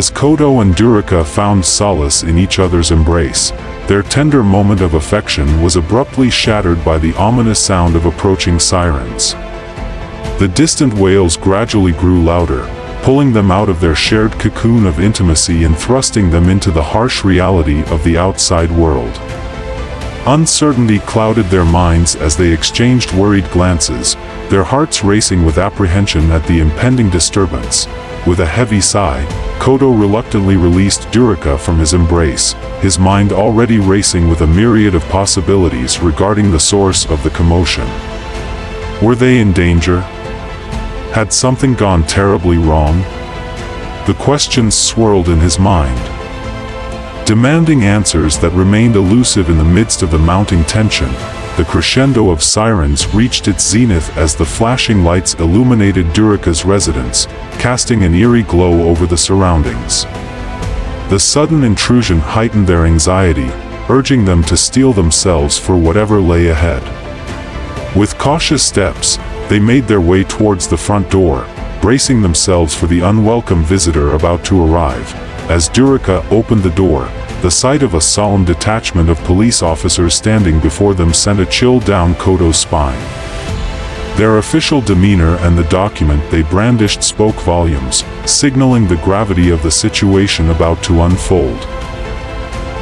As Kodo and Durika found solace in each other's embrace, their tender moment of affection was abruptly shattered by the ominous sound of approaching sirens. The distant wails gradually grew louder, pulling them out of their shared cocoon of intimacy and thrusting them into the harsh reality of the outside world. Uncertainty clouded their minds as they exchanged worried glances, their hearts racing with apprehension at the impending disturbance. With a heavy sigh, Kodo reluctantly released Durika from his embrace, his mind already racing with a myriad of possibilities regarding the source of the commotion. Were they in danger? Had something gone terribly wrong? The questions swirled in his mind, demanding answers that remained elusive in the midst of the mounting tension. The crescendo of sirens reached its zenith as the flashing lights illuminated Durika's residence, casting an eerie glow over the surroundings. The sudden intrusion heightened their anxiety, urging them to steel themselves for whatever lay ahead. With cautious steps, they made their way towards the front door, bracing themselves for the unwelcome visitor about to arrive. As Durika opened the door, the sight of a solemn detachment of police officers standing before them sent a chill down Kodo's spine. Their official demeanor and the document they brandished spoke volumes, signaling the gravity of the situation about to unfold.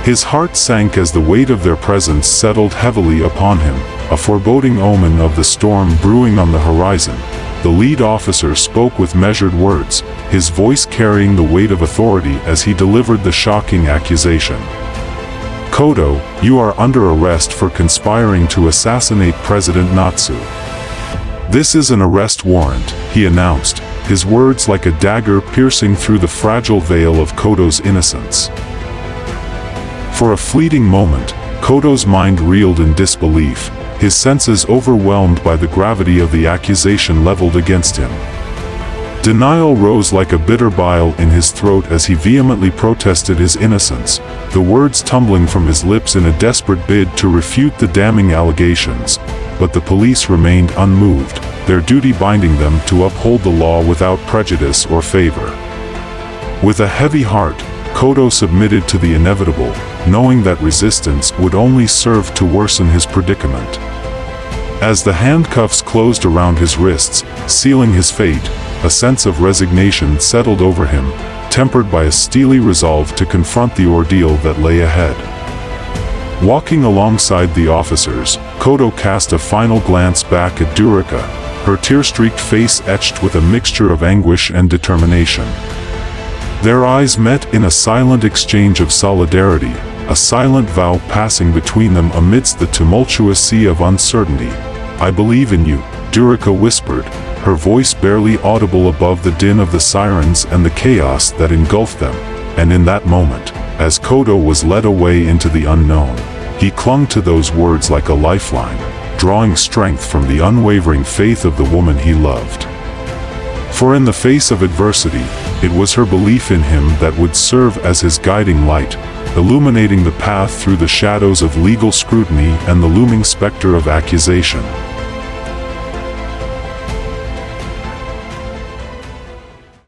His heart sank as the weight of their presence settled heavily upon him, a foreboding omen of the storm brewing on the horizon. The lead officer spoke with measured words, his voice carrying the weight of authority as he delivered the shocking accusation. Kodo, you are under arrest for conspiring to assassinate President Natsu. This is an arrest warrant, he announced, his words like a dagger piercing through the fragile veil of Kodo's innocence. For a fleeting moment, Kodo's mind reeled in disbelief, his senses overwhelmed by the gravity of the accusation leveled against him. Denial rose like a bitter bile in his throat as he vehemently protested his innocence, the words tumbling from his lips in a desperate bid to refute the damning allegations. But the police remained unmoved, their duty binding them to uphold the law without prejudice or favor. With a heavy heart, Kodo submitted to the inevitable, knowing that resistance would only serve to worsen his predicament. As the handcuffs closed around his wrists, sealing his fate, a sense of resignation settled over him, tempered by a steely resolve to confront the ordeal that lay ahead. Walking alongside the officers, Kodo cast a final glance back at Durika, her tear-streaked face etched with a mixture of anguish and determination. Their eyes met in a silent exchange of solidarity, a silent vow passing between them amidst the tumultuous sea of uncertainty. I believe in you, Durika whispered, her voice barely audible above the din of the sirens and the chaos that engulfed them. And in that moment, as Kodo was led away into the unknown, he clung to those words like a lifeline, drawing strength from the unwavering faith of the woman he loved. For in the face of adversity, it was her belief in him that would serve as his guiding light, illuminating the path through the shadows of legal scrutiny and the looming specter of accusation.